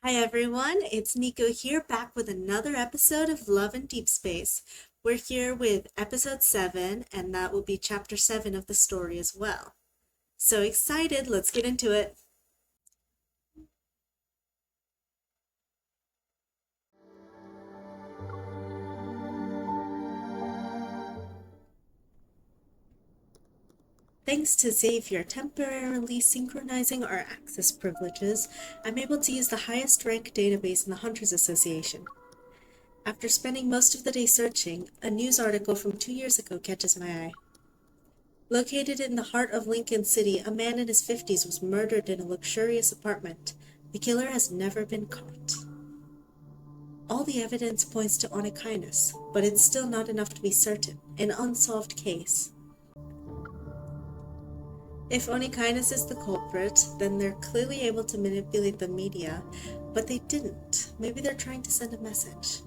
Hi everyone, it's Nico here back with another episode of Love in Deep Space. We're here with episode 7 and that will be chapter 7 of the story as well. So excited, let's get into it. Thanks to Xavier temporarily synchronizing our access privileges, I'm able to use the highest rank database in the Hunters Association. After spending most of the day searching, a news article from 2 years ago catches my eye. Located in the heart of Lincoln City, a man in his 50s was murdered in a luxurious apartment. The killer has never been caught. All the evidence points to Onychines, but it's still not enough to be certain. An unsolved case. If Onychines is the culprit, then they're clearly able to manipulate the media, but they didn't. Maybe they're trying to send a message.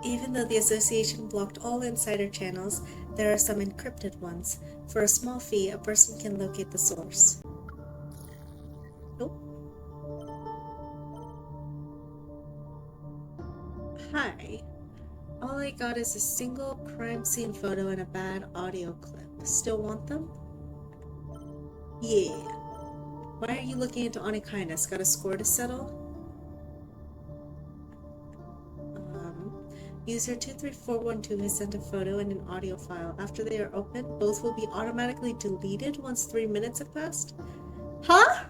Even though the association blocked all insider channels, there are some encrypted ones. For a small fee, a person can locate the source. Oh. Hi. All I got is a single crime scene photo and a bad audio clip. Still want them? Yeah. Why are you looking into Onychines? Got a score to settle? User 23412 has sent a photo and an audio file. After they are opened, both will be automatically deleted once 3 minutes have passed. Huh?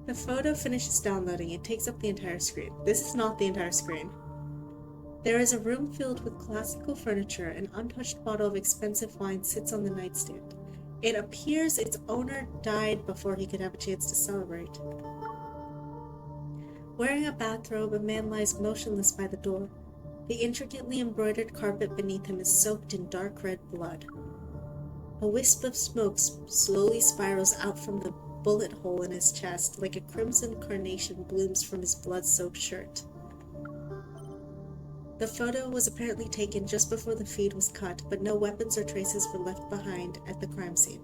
The photo finishes downloading. It takes up the entire screen. This is not the entire screen. There is a room filled with classical furniture. An untouched bottle of expensive wine sits on the nightstand. It appears its owner died before he could have a chance to celebrate. Wearing a bathrobe, a man lies motionless by the door. The intricately embroidered carpet beneath him is soaked in dark red blood. A wisp of smoke slowly spirals out from the bullet hole in his chest, like a crimson carnation blooms from his blood-soaked shirt. The photo was apparently taken just before the feed was cut, but no weapons or traces were left behind at the crime scene.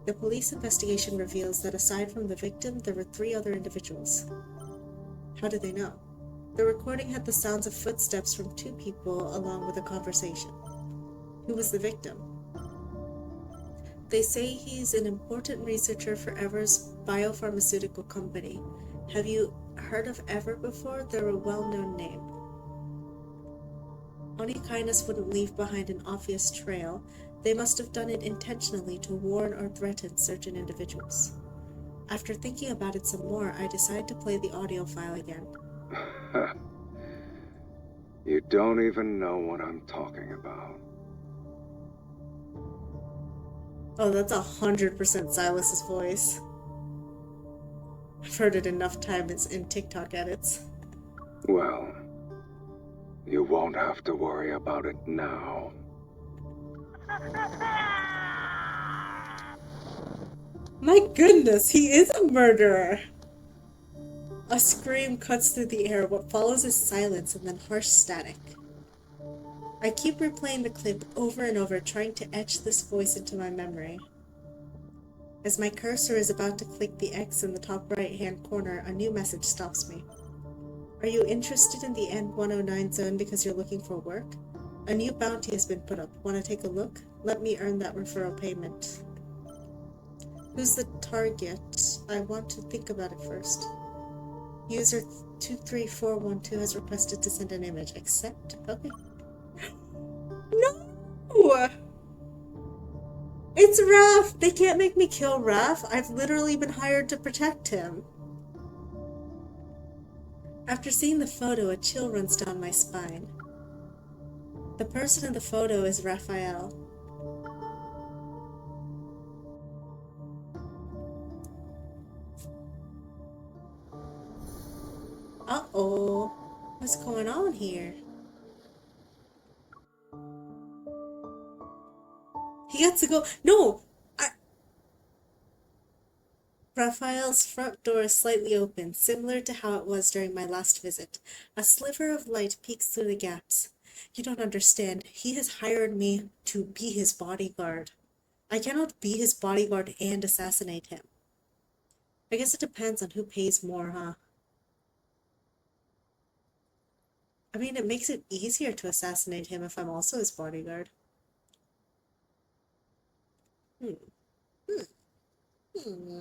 The police investigation reveals that aside from the victim, there were 3 other individuals. How did they know? The recording had the sounds of footsteps from 2 people along with a conversation. Who was the victim? They say he's an important researcher for Ever's biopharmaceutical company. Have you heard of Ever before? They're a well-known name. Onychines wouldn't leave behind an obvious trail. They must have done it intentionally to warn or threaten certain individuals. After thinking about it some more, I decide to play the audio file again. You don't even know what I'm talking about. Oh, that's 100% Silas's voice. I've heard it enough times in TikTok edits. Well, you won't have to worry about it now. My goodness, he is a murderer! A scream cuts through the air. What follows is silence and then harsh static. I keep replaying the clip over and over, trying to etch this voice into my memory. As my cursor is about to click the X in the top right-hand corner, a new message stops me. Are you interested in the N109 zone because you're looking for work? A new bounty has been put up. Want to take a look? Let me earn that referral payment. Who's the target? I want to think about it first. User 23412 has requested to send an image. Accept? Okay. No! It's Raph! They can't make me kill Raph. I've literally been hired to protect him. After seeing the photo, a chill runs down my spine. The person in the photo is Raphael. Uh-oh. What's going on here? He gets to go. No! Raphael's front door is slightly open, similar to how it was during my last visit. A sliver of light peeks through the gaps. You don't understand. He has hired me to be his bodyguard. I cannot be his bodyguard and assassinate him. I guess it depends on who pays more, huh? I mean, it makes it easier to assassinate him if I'm also his bodyguard. Hmm. Hmm. Hmm.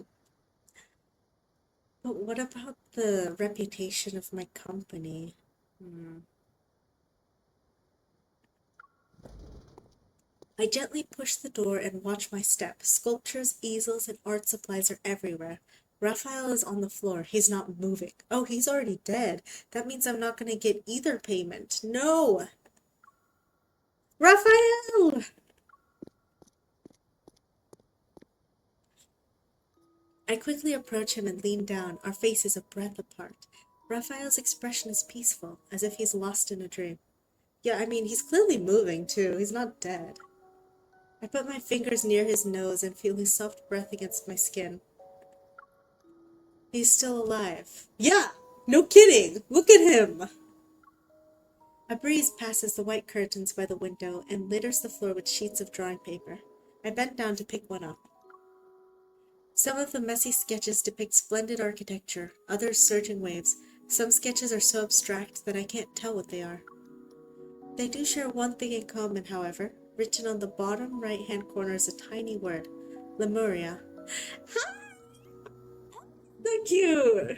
But what about the reputation of my company? Hmm. I gently push the door and watch my step. Sculptures, easels, and art supplies are everywhere. Raphael is on the floor. He's not moving. Oh, he's already dead. That means I'm not going to get either payment. No! Raphael! I quickly approach him and lean down, our faces a breath apart. Raphael's expression is peaceful, as if he's lost in a dream. Yeah, I mean, he's clearly moving, too. He's not dead. I put my fingers near his nose and feel his soft breath against my skin. He's still alive. Yeah! No kidding! Look at him! A breeze passes the white curtains by the window and litters the floor with sheets of drawing paper. I bent down to pick one up. Some of the messy sketches depict splendid architecture, others surging waves. Some sketches are so abstract that I can't tell what they are. They do share one thing in common, however. Written on the bottom right-hand corner is a tiny word. Lemuria. So cute!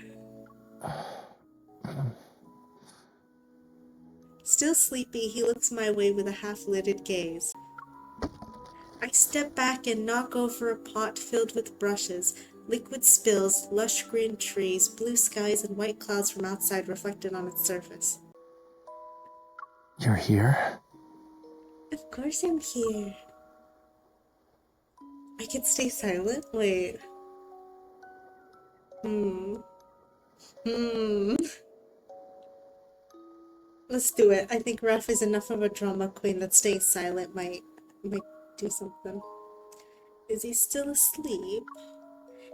Still sleepy, he looks my way with a half-lidded gaze. I step back and knock over a pot filled with brushes, liquid spills, lush green trees, blue skies, and white clouds from outside reflected on its surface. You're here? Of course I'm here. I can stay silent? Wait. Let's do it. I think Raph is enough of a drama queen that staying silent might do something. Is he still asleep?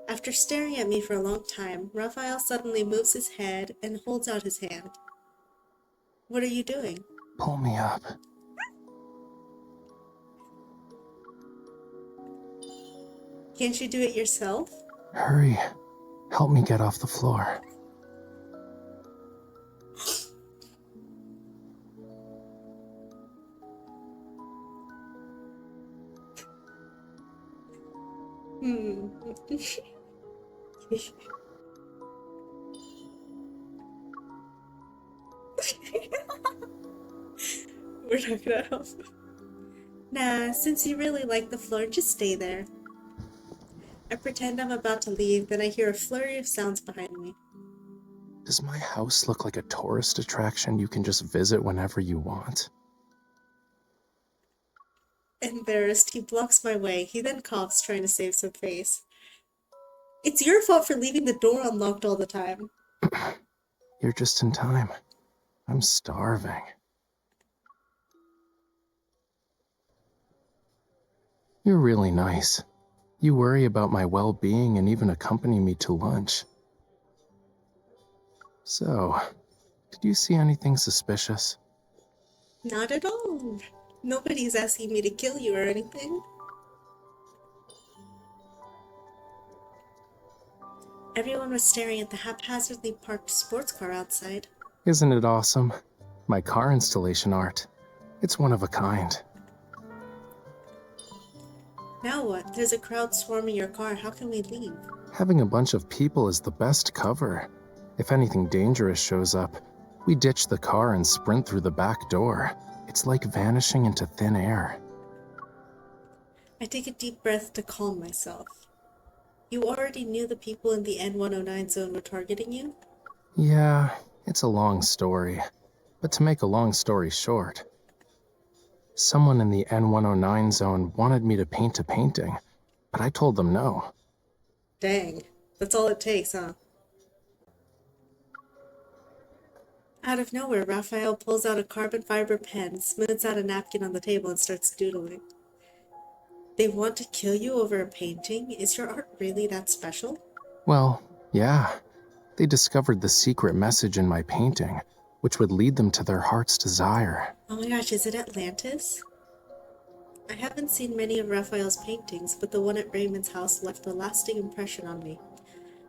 After staring at me for a long time, Raphael suddenly moves his head and holds out his hand. What are you doing? Pull me up. Can't you do it yourself? Hurry. Help me get off the floor. We're not gonna help. Nah, since you really like the floor, just stay there. I pretend I'm about to leave, then I hear a flurry of sounds behind me. Does my house look like a tourist attraction you can just visit whenever you want? Embarrassed, he blocks my way. He then coughs, trying to save some face. It's your fault for leaving the door unlocked all the time. You're just in time. I'm starving. You're really nice. You worry about my well-being and even accompany me to lunch. So, did you see anything suspicious? Not at all. Nobody's asking me to kill you or anything. Everyone was staring at the haphazardly parked sports car outside. Isn't it awesome? My car installation art. It's one of a kind. Now what? There's a crowd swarming your car. How can we leave? Having a bunch of people is the best cover. If anything dangerous shows up, we ditch the car and sprint through the back door. It's like vanishing into thin air. I take a deep breath to calm myself. You already knew the people in the N109 zone were targeting you? Yeah, it's a long story. But to make a long story short, someone in the N109 zone wanted me to paint a painting, but I told them no. Dang, that's all it takes, huh? Out of nowhere, Raphael pulls out a carbon fiber pen, smooths out a napkin on the table, and starts doodling. They want to kill you over a painting? Is your art really that special? Well, yeah. They discovered the secret message in my painting. which would lead them to their heart's desire. Oh my gosh, is it Atlantis? I haven't seen many of Raphael's paintings, but the one at Raymond's house left a lasting impression on me.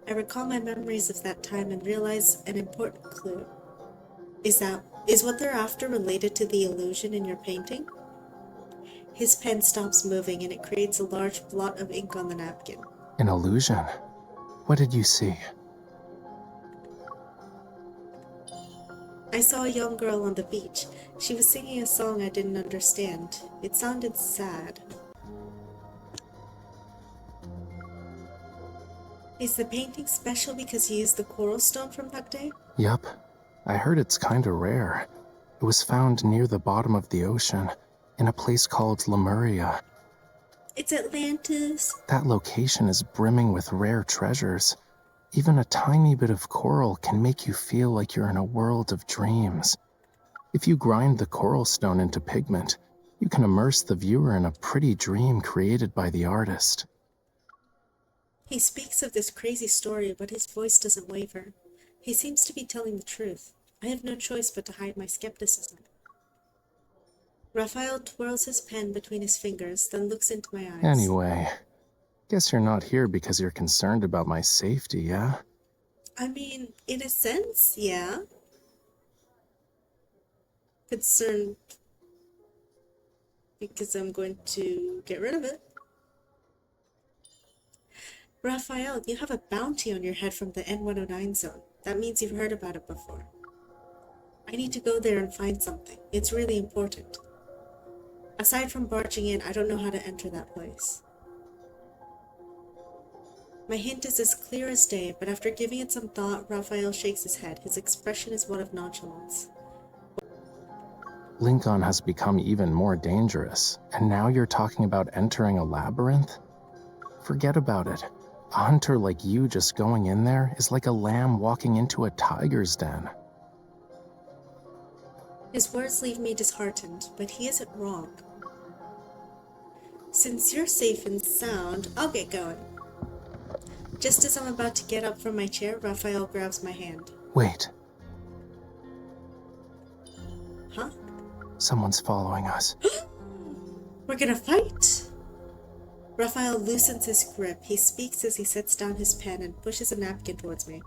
I recall my memories of that time and realize an important clue. Is what they're after related to the illusion in your painting? His pen stops moving and it creates a large blot of ink on the napkin. An illusion? What did you see? I saw a young girl on the beach. She was singing a song I didn't understand. It sounded sad. Is the painting special because you used the coral stone from that day? Yup. I heard it's kinda rare. It was found near the bottom of the ocean, in a place called Lemuria. It's Atlantis. That location is brimming with rare treasures. Even a tiny bit of coral can make you feel like you're in a world of dreams. If you grind the coral stone into pigment, you can immerse the viewer in a pretty dream created by the artist. He speaks of this crazy story, but his voice doesn't waver. He seems to be telling the truth. I have no choice but to hide my skepticism. Raphael twirls his pen between his fingers, then looks into my eyes. Anyway, guess you're not here because you're concerned about my safety, yeah? I mean, in a sense, yeah. Concerned because I'm going to get rid of it. Raphael, you have a bounty on your head from the N109 zone. That means you've heard about it before. I need to go there and find something. It's really important. Aside from barging in, I don't know how to enter that place. My hint is as clear as day, but after giving it some thought, Raphael shakes his head. His expression is one of nonchalance. Lincoln has become even more dangerous, and now you're talking about entering a labyrinth? Forget about it. A hunter like you just going in there is like a lamb walking into a tiger's den. His words leave me disheartened, but he isn't wrong. Since you're safe and sound, I'll get going. Just as I'm about to get up from my chair, Raphael grabs my hand. Wait. Huh? Someone's following us. We're gonna fight? Raphael loosens his grip. He speaks as he sets down his pen and pushes a napkin towards me.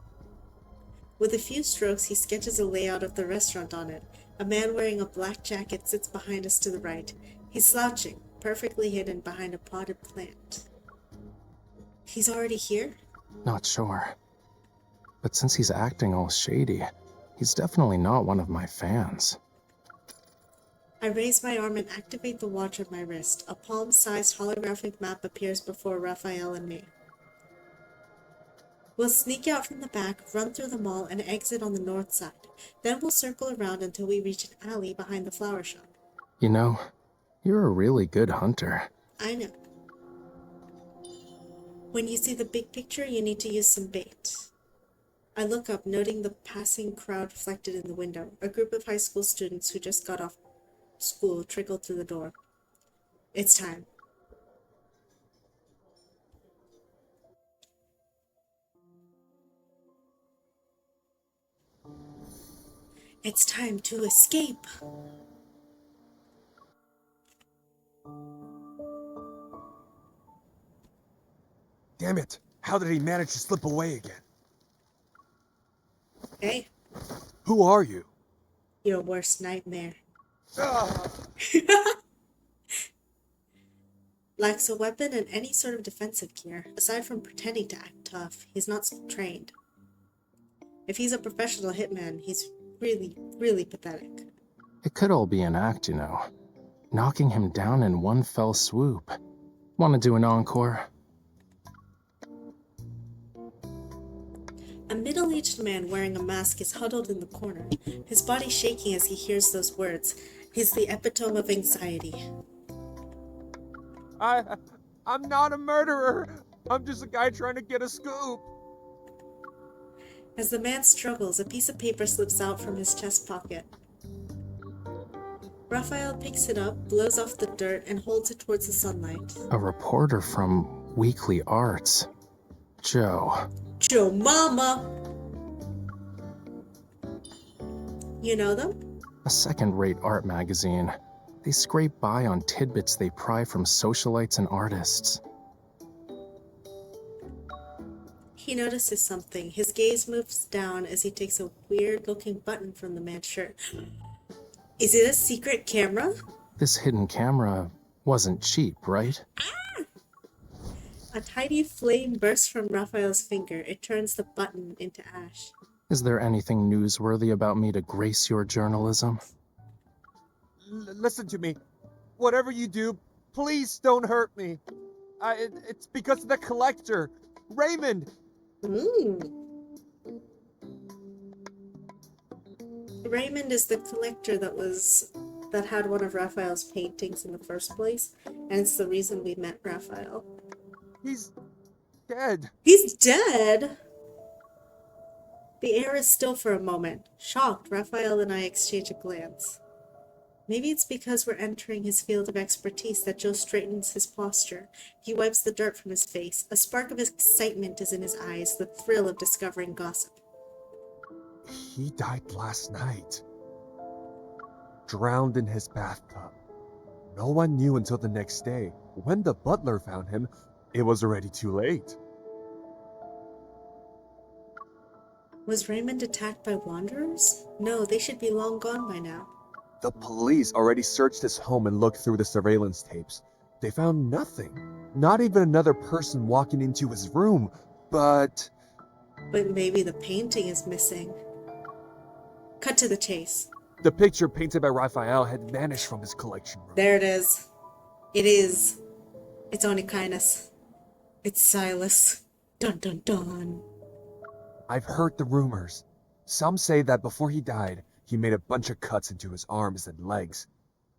With a few strokes, he sketches a layout of the restaurant on it. A man wearing a black jacket sits behind us to the right. He's slouching, perfectly hidden behind a potted plant. He's already here? Not sure. But since he's acting all shady, he's definitely not one of my fans. I raise my arm and activate the watch on my wrist. A palm-sized holographic map appears before Raphael and me. We'll sneak out from the back, run through the mall, and exit on the north side. Then we'll circle around until we reach an alley behind the flower shop. You know, you're a really good hunter. I know. When you see the big picture, you need to use some bait. I look up, noting the passing crowd reflected in the window. A group of high school students who just got off school trickled through the door. It's time. It's time to escape. Damn it! How did he manage to slip away again? Hey, Who are you? your worst nightmare. Ah! Lacks a weapon and any sort of defensive gear. Aside from pretending to act tough, he's not trained. If he's a professional hitman, he's really, really pathetic. It could all be an act, you know. Knocking him down in one fell swoop. Want to do an encore? A middle-aged man wearing a mask is huddled in the corner, his body shaking as he hears those words. He's the epitome of anxiety. I'm not a murderer. I'm just a guy trying to get a scoop. As the man struggles, a piece of paper slips out from his chest pocket. Raphael picks it up, blows off the dirt, and holds it towards the sunlight. A reporter from Weekly Arts. Joe. Joe Mama! You know them? A second-rate art magazine. They scrape by on tidbits they pry from socialites and artists. He notices something. His gaze moves down as he takes a weird-looking button from the man's shirt. Is it a secret camera? This hidden camera wasn't cheap, right? A tiny flame bursts from Raphael's finger. It turns the button into ash. Is there anything newsworthy about me to grace your journalism? Listen to me. Whatever you do, please don't hurt me. It's because of the collector, Raymond. Raymond is the collector that had one of Raphael's paintings in the first place, and it's the reason we met Raphael. He's dead. He's dead? The air is still for a moment. Shocked, Raphael and I exchange a glance. Maybe it's because we're entering his field of expertise that Joe straightens his posture. He wipes the dirt from his face. A spark of excitement is in his eyes, the thrill of discovering gossip. He died last night. Drowned in his bathtub. No one knew until the next day. When the butler found him, it was already too late. Was Raymond attacked by wanderers? No, they should be long gone by now. The police already searched his home and looked through the surveillance tapes. They found nothing. Not even another person walking into his room, but maybe the painting is missing. Cut to the chase. the picture painted by Raphael had vanished from his collection room. There it is. It is. It's only kindness. It's Silas. Dun dun dun. I've heard the rumors. Some say that before he died, he made a bunch of cuts into his arms and legs.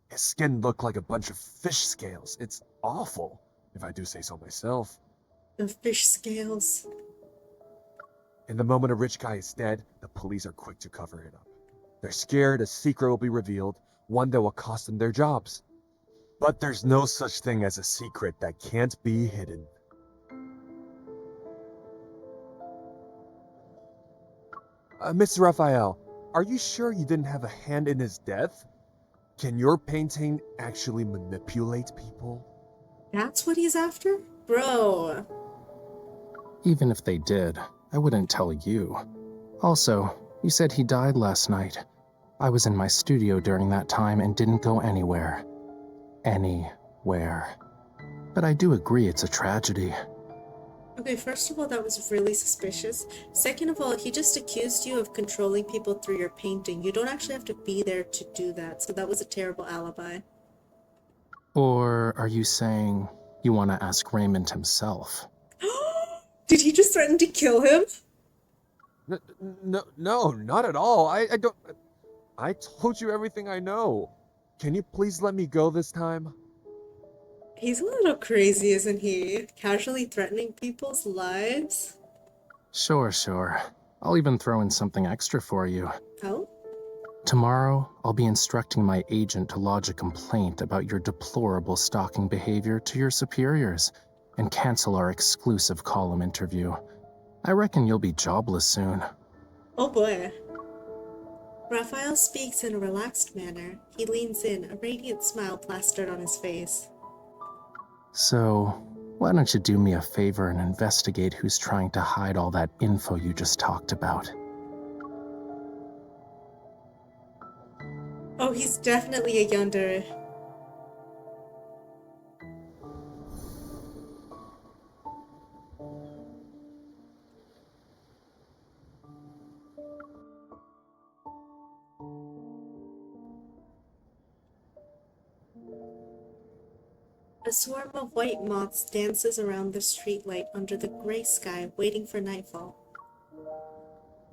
His skin looked like a bunch of fish scales. It's awful, if I do say so myself. The fish scales. In the moment a rich guy is dead, the police are quick to cover it up. They're scared a secret will be revealed, one that will cost them their jobs. But there's no such thing as a secret that can't be hidden. Mr. Raphael, are you sure you didn't have a hand in his death? Can your painting actually manipulate people? That's what he's after? Bro. Even if they did, I wouldn't tell you. Also, you said he died last night. I was in my studio during that time and didn't go anywhere. Anywhere. But I do agree it's a tragedy. Okay, first of all, that was really suspicious. Second of all, he just accused you of controlling people through your painting. You don't actually have to be there to do that, so that was a terrible alibi. Or are you saying you want to ask Raymond himself? Did he just threaten to kill him? No, not at all. I don't... I told you everything I know. Can you please let me go this time? He's a little crazy, isn't he? Casually threatening people's lives? Sure. I'll even throw in something extra for you. Oh? Tomorrow, I'll be instructing my agent to lodge a complaint about your deplorable stalking behavior to your superiors and cancel our exclusive column interview. I reckon you'll be jobless soon. Oh boy. Raphael speaks in a relaxed manner. He leans in, a radiant smile plastered on his face. So, why don't you do me a favor and investigate who's trying to hide all that info you just talked about? Oh, he's definitely a yandere. A swarm of white moths dances around the streetlight under the gray sky, waiting for nightfall.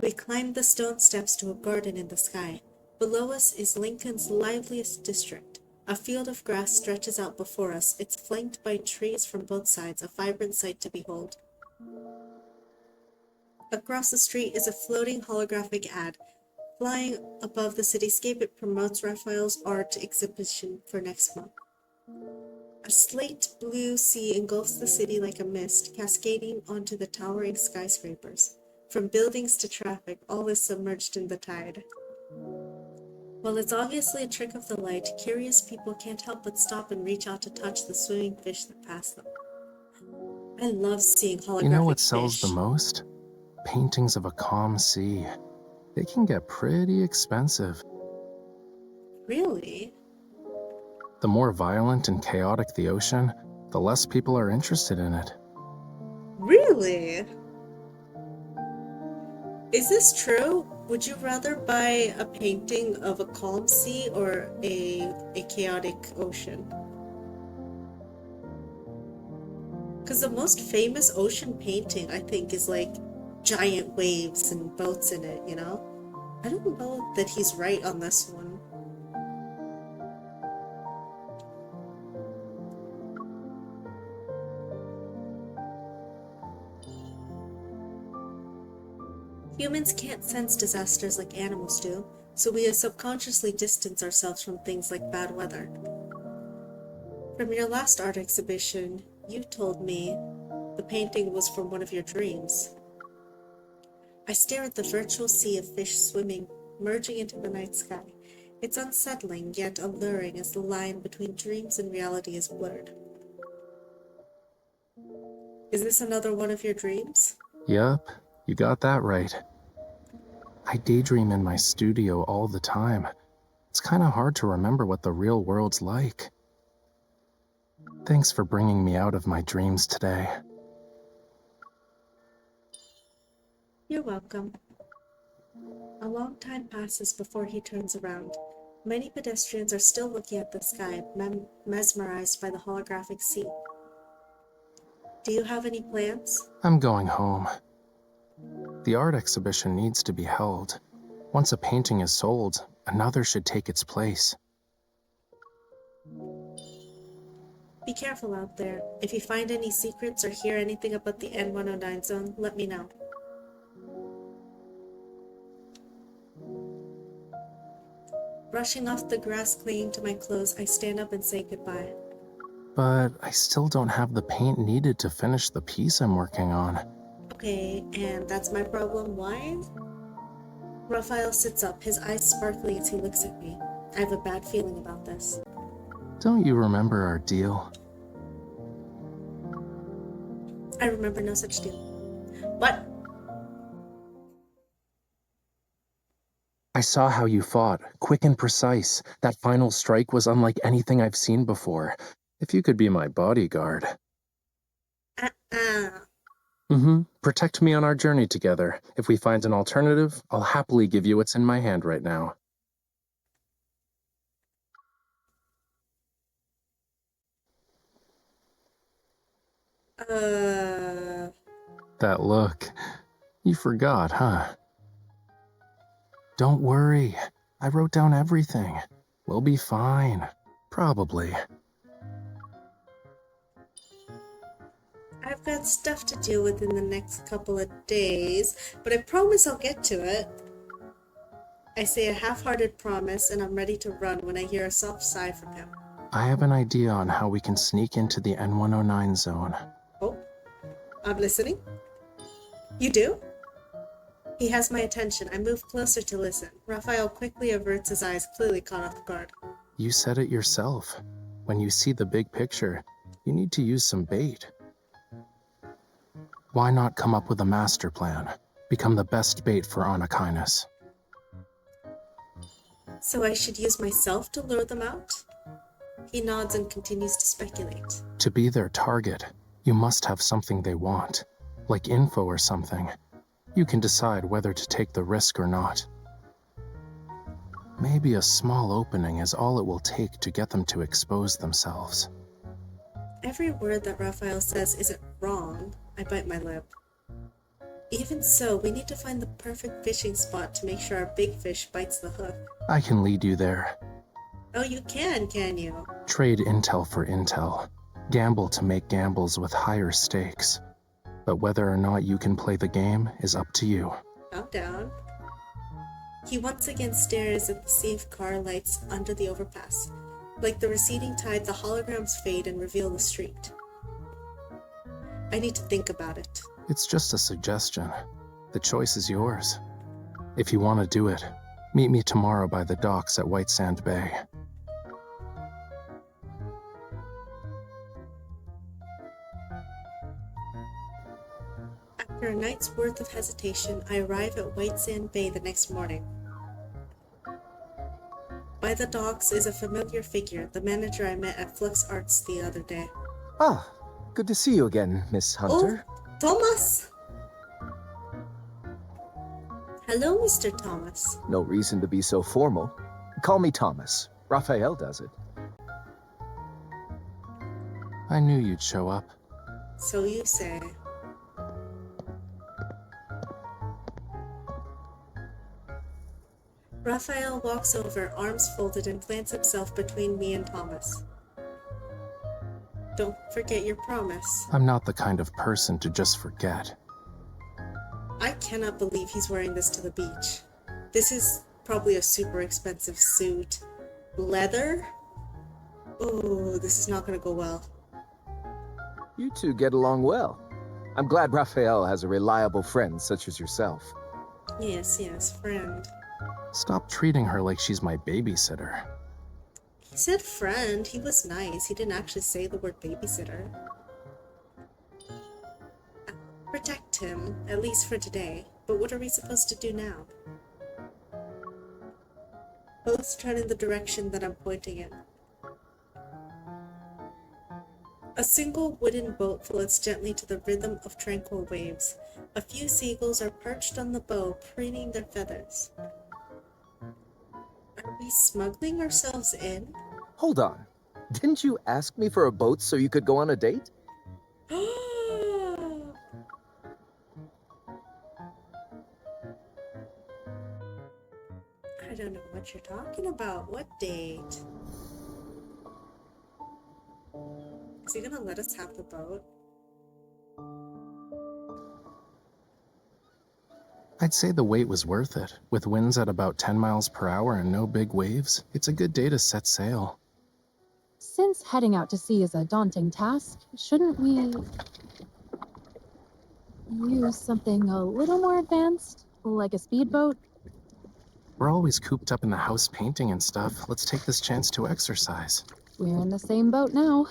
We climb the stone steps to a garden in the sky. Below us is Lincoln's liveliest district. A field of grass stretches out before us, it's flanked by trees from both sides, a vibrant sight to behold. Across the street is a floating holographic ad. Flying above the cityscape, it promotes Raphael's art exhibition for next month. A slate blue sea engulfs the city like a mist, cascading onto the towering skyscrapers. From buildings to traffic, all is submerged in the tide. Well, it's obviously a trick of the light. Curious people can't help but stop and reach out to touch the swimming fish that pass them. I love seeing You know holographic what sells the fish. most? Paintings of a calm sea. They can get pretty expensive. Really? The more violent and chaotic the ocean, the less people are interested in it. Really? Is this true? Would you rather buy a painting of a calm sea or a chaotic ocean? Because the most famous ocean painting, I think, is like giant waves and boats in it, you know? I don't know that he's right on this one. Humans can't sense disasters like animals do, so we subconsciously distance ourselves from things like bad weather. From your last art exhibition, you told me the painting was from one of your dreams. I stare at the virtual sea of fish swimming, merging into the night sky. It's unsettling, yet alluring as the line between dreams and reality is blurred. Is this another one of your dreams? Yup, you got that right. I daydream in my studio all the time. It's kinda hard to remember what the real world's like. Thanks for bringing me out of my dreams today. You're welcome. A long time passes before he turns around. Many pedestrians are still looking at the sky, mesmerized by the holographic sea. Do you have any plans? I'm going home. The art exhibition needs to be held. Once a painting is sold, another should take its place. Be careful out there. If you find any secrets or hear anything about the N109 zone, let me know. Brushing off the grass clinging to my clothes, I stand up and say goodbye. But I still don't have the paint needed to finish the piece I'm working on. Okay, and that's my problem. Why? Raphael sits up, his eyes sparkling as he looks at me. I have a bad feeling about this. Don't you remember our deal? I remember no such deal. What? I saw how you fought, quick and precise. That final strike was unlike anything I've seen before. If you could be my bodyguard. Protect me on our journey together. If we find an alternative, I'll happily give you what's in my hand right now. That look. You forgot, huh? Don't worry. I wrote down everything. We'll be fine. Probably. I've got stuff to deal with in the next couple of days, but I promise I'll get to it. I say a half-hearted promise, and I'm ready to run when I hear a soft sigh from him. I have an idea on how we can sneak into the N109 zone. Oh, I'm listening. You do? He has my attention. I move closer to listen. Raphael quickly averts his eyes, clearly caught off guard. You said it yourself. When you see the big picture, you need to use some bait. Why not come up with a master plan? Become the best bait for Anakinus. So I should use myself to lure them out? He nods and continues to speculate. To be their target, you must have something they want, like info or something. You can decide whether to take the risk or not. Maybe a small opening is all it will take to get them to expose themselves. Every word that Raphael says isn't wrong. I bite my lip. Even so, we need to find the perfect fishing spot to make sure our big fish bites the hook. I can lead you there. Oh, you can you? Trade intel for intel. Gamble to make gambles with higher stakes. But whether or not you can play the game is up to you. I'm down. He once again stares at the sea of car lights under the overpass. Like the receding tide, the holograms fade and reveal the street. I need to think about it. It's just a suggestion. The choice is yours. If you want to do it, Meet me tomorrow by the docks at White Sand Bay. After a night's worth of hesitation, I arrive at White Sand Bay the next morning. By the docks is a familiar figure, the manager I met at Flux Arts the other day. Ah, good to see you again, Miss Hunter. Oh, Thomas! Hello, Mr. Thomas. No reason to be so formal. Call me Thomas. Raphael does it. I knew you'd show up. So you say. Raphael walks over, arms folded, and plants himself between me and Thomas. Don't forget your promise. I'm not the kind of person to just forget. I cannot believe he's wearing this to the beach. This is probably a super expensive suit. Leather? Oh, this is not gonna go well. You two get along well. I'm glad Raphael has a reliable friend such as yourself. Yes, friend. Stop treating her like she's my babysitter. He said friend. He was nice. He didn't actually say the word babysitter. I'll protect him, at least for today. But what are we supposed to do now? Both turn in the direction that I'm pointing in. A single wooden boat floats gently to the rhythm of tranquil waves. A few seagulls are perched on the bow, preening their feathers. Are we smuggling ourselves in? Hold on. Didn't you ask me for a boat so you could go on a date? I don't know what you're talking about. What date? Is he gonna let us have the boat? I'd say the wait was worth it. With winds at about 10 miles per hour and no big waves, it's a good day to set sail. Since heading out to sea is a daunting task, shouldn't we use something a little more advanced, like a speedboat? We're always cooped up in the house painting and stuff. Let's take this chance to exercise. We're in the same boat now.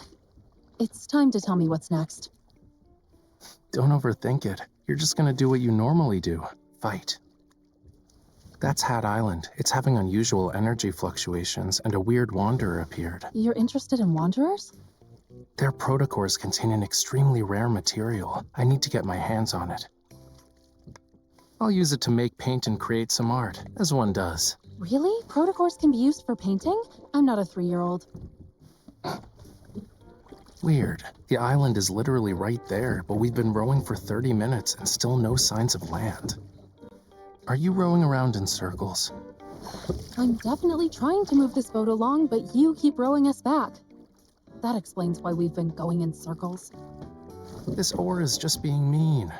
It's time to tell me what's next. Don't overthink it. You're just gonna do what you normally do. Fight. That's Hat Island. It's having unusual energy fluctuations, and a weird wanderer appeared. You're interested in wanderers? Their protocores contain an extremely rare material. I need to get my hands on it. I'll use it to make paint and create some art, as one does. Really? Protocores can be used for painting? I'm not a 3-year-old. Weird. The island is literally right there, but we've been rowing for 30 minutes and still no signs of land. Are you rowing around in circles? I'm definitely trying to move this boat along, but you keep rowing us back. That explains why we've been going in circles. This oar is just being mean.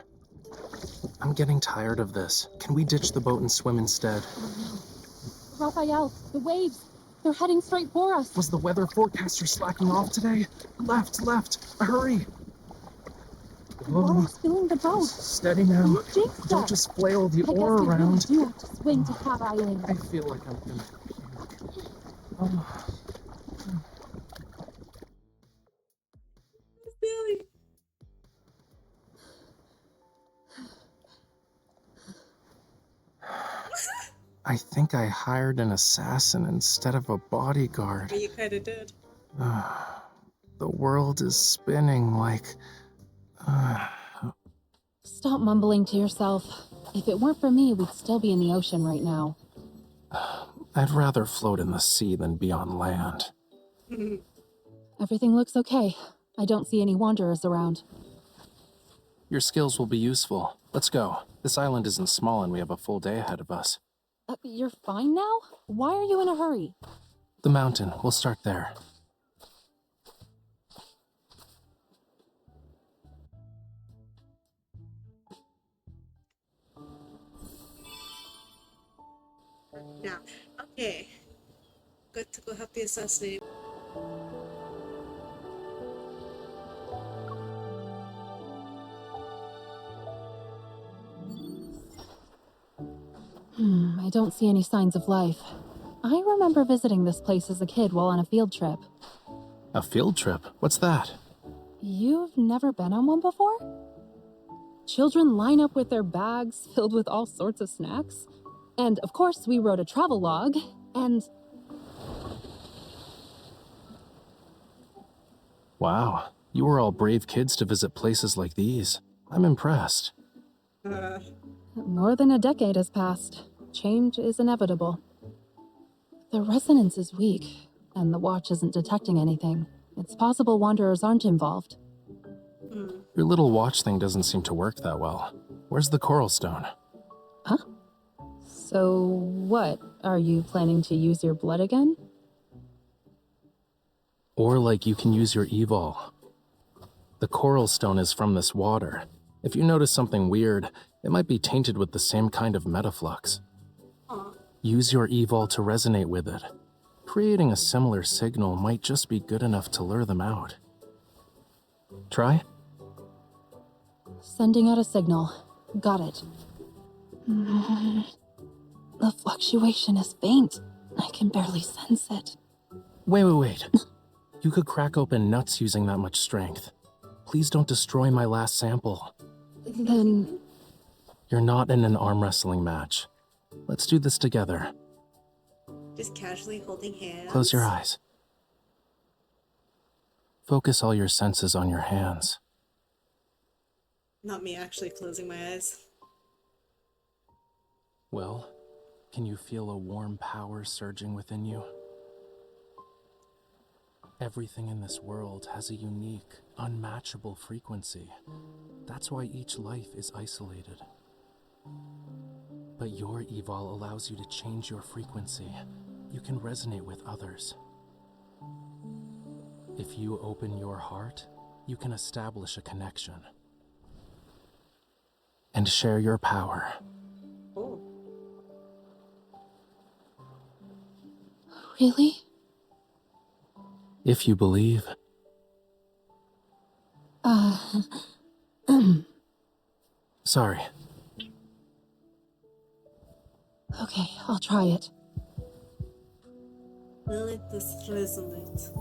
I'm getting tired of this. Can we ditch the boat and swim instead? Raphael, the waves! They're heading straight for us! Was the weather forecaster slacking off today? Left! Hurry! We're spilling the boat! Steady now. You jinxed us! Don't just flail the I guess oar we around. really do have to swing to Cat Island. I feel like I'm gonna puke. Oh. Billy. I think I hired an assassin instead of a bodyguard. You kinda did. The world is spinning like... Stop mumbling to yourself. If it weren't for me, we'd still be in the ocean right now. I'd rather float in the sea than be on land. Everything looks okay. I don't see any wanderers around. Your skills will be useful. Let's go. This island isn't small and we have a full day ahead of us. You're fine now? Why are you in a hurry? The mountain. We'll start there. Now, okay. Good to go help the assassinate. I don't see any signs of life. I remember visiting this place as a kid while on a field trip. A field trip? What's that? You've never been on one before? Children line up with their bags filled with all sorts of snacks. And of course, we wrote a travel log, and... Wow, you were all brave kids to visit places like these. I'm impressed. More than a decade has passed. Change is inevitable. The resonance is weak, and the watch isn't detecting anything. It's possible wanderers aren't involved. Your little watch thing doesn't seem to work that well. Where's the coral stone? Huh? So what? Are you planning to use your blood again? Or like you can use your evol. The coral stone is from this water. If you notice something weird, it might be tainted with the same kind of metaflux. Use your evol to resonate with it. Creating a similar signal might just be good enough to lure them out. Try? Sending out a signal. Got it. The fluctuation is faint. I can barely sense it. Wait. You could crack open nuts using that much strength. Please don't destroy my last sample. Then... You're not in an arm wrestling match. Let's do this together. Just casually holding hands. Close your eyes. Focus all your senses on your hands. Not me actually closing my eyes. Well, can you feel a warm power surging within you? Everything in this world has a unique, unmatchable frequency. That's why each life is isolated. But your evol allows you to change your frequency. You can resonate with others. If you open your heart, you can establish a connection. And share your power. Oh. Really? If you believe. Sorry. Okay, I'll try it. Will this resonate?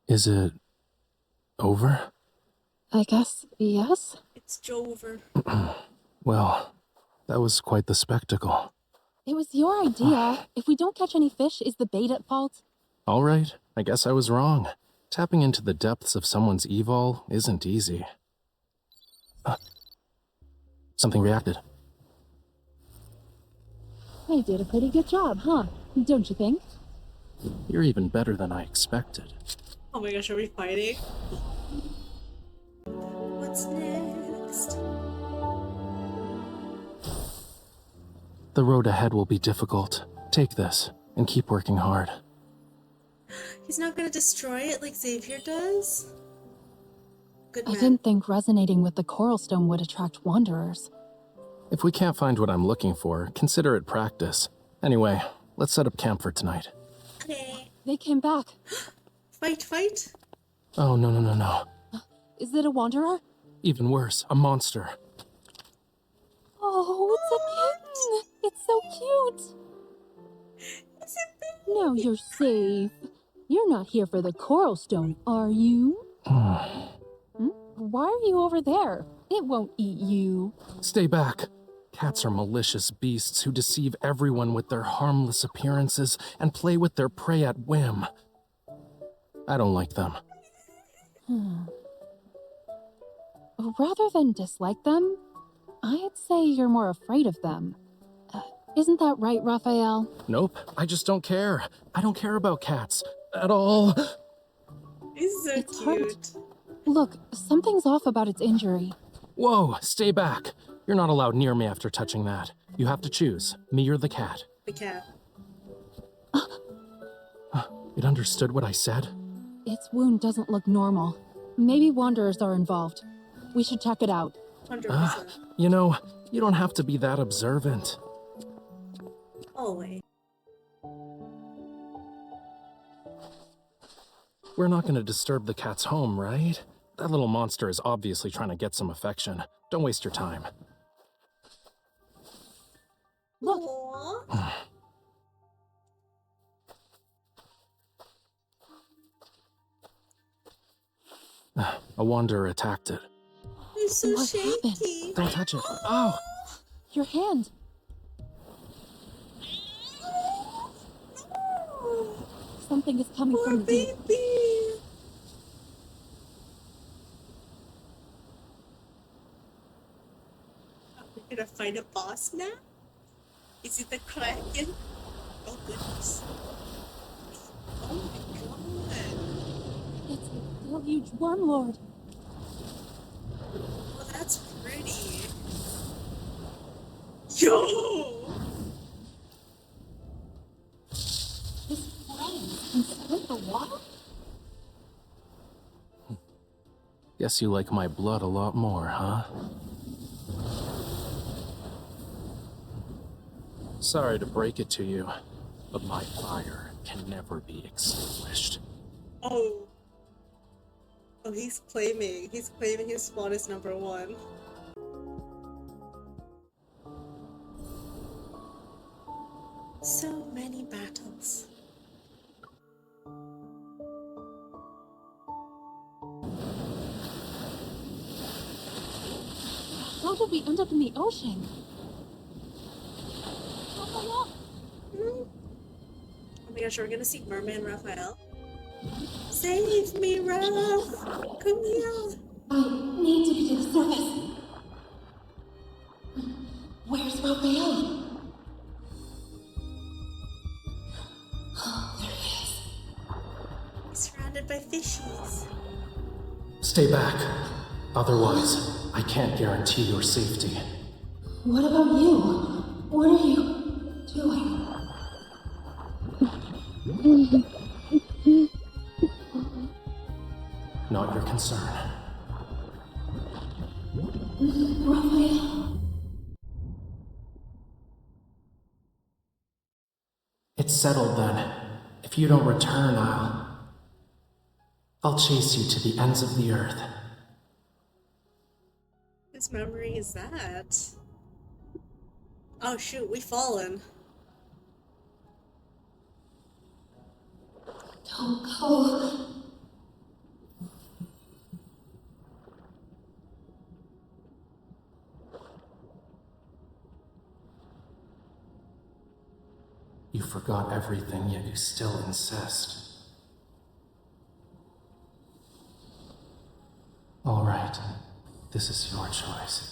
Is it over? I guess yes? It's Jover. Well, that was quite the spectacle. It was your idea. If we don't catch any fish, is the bait at fault? All right, I guess I was wrong. Tapping into the depths of someone's evol isn't easy. Something reacted. I did a pretty good job, huh? Don't you think? You're even better than I expected. Oh my gosh, are we fighting? What's next? The road ahead will be difficult. Take this, and keep working hard. He's not gonna destroy it like Xavier does? Good I man. didn't think resonating with the coral stone would attract wanderers. If we can't find what I'm looking for, consider it practice. Anyway, let's set up camp for tonight. Okay. They came back. Fight. Oh, no. Is it a wanderer? Even worse, a monster. Oh, it's a kitten! It's so cute! Is it No, you're safe. You're not here for the coral stone, are you? Why are you over there? It won't eat you. Stay back. Cats are malicious beasts who deceive everyone with their harmless appearances and play with their prey at whim. I don't like them. Rather than dislike them, I'd say you're more afraid of them. Isn't that right, Raphael? Nope, I just don't care. I don't care about cats. At all. He's so It's cute. hurt. Look, something's off about its injury. Whoa, stay back. You're not allowed near me after touching that. You have to choose, me or the cat. The cat. It understood what I said? Its wound doesn't look normal. Maybe wanderers are involved. We should check it out. 100%. You know, You don't have to be that observant. Oh, wait. We're not going to disturb the cat's home, right? That little monster is obviously trying to get some affection. Don't waste your time. Look, Aww. A wanderer attacked it. It's so What happened? shaky. Don't touch it. Oh! your hand. Something is coming Poor from the deep. baby. Are we gonna find a boss now? Is it the Kraken? Oh goodness. Oh my god. It's a deluge wormlord. Oh, that's pretty. Yo! His flames can split the water? Guess you like my blood a lot more, huh? Sorry to break it to you, but my fire can never be extinguished. Oh. Oh, he's claiming his spawn is #1. So many battles. How did we end up in the ocean? Raphael? Oh my gosh, are we gonna see Merman Raphael? Save me, Raph! Come here! I need to get to the surface. Where's Raphael? Oh, there he is. He's surrounded by fishies. Stay back. Otherwise, I can't guarantee your safety. What about you? What are you doing? Not your concern. Raphael? It's settled then. If you don't return, I'll chase you to the ends of the earth. Whose memory is that? Oh shoot, we've fallen. Don't go. You forgot everything, yet you still insist. All right, this is your choice.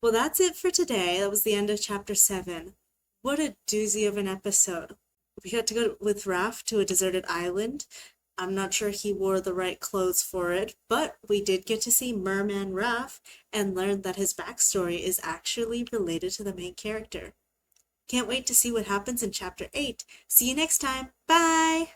Well, that's it for today. That was the end of chapter 7. What a doozy of an episode. We got to go with Raph to a deserted island. I'm not sure he wore the right clothes for it, but we did get to see Merman Raph and learn that his backstory is actually related to the main character. Can't wait to see what happens in chapter 8. See you next time. Bye!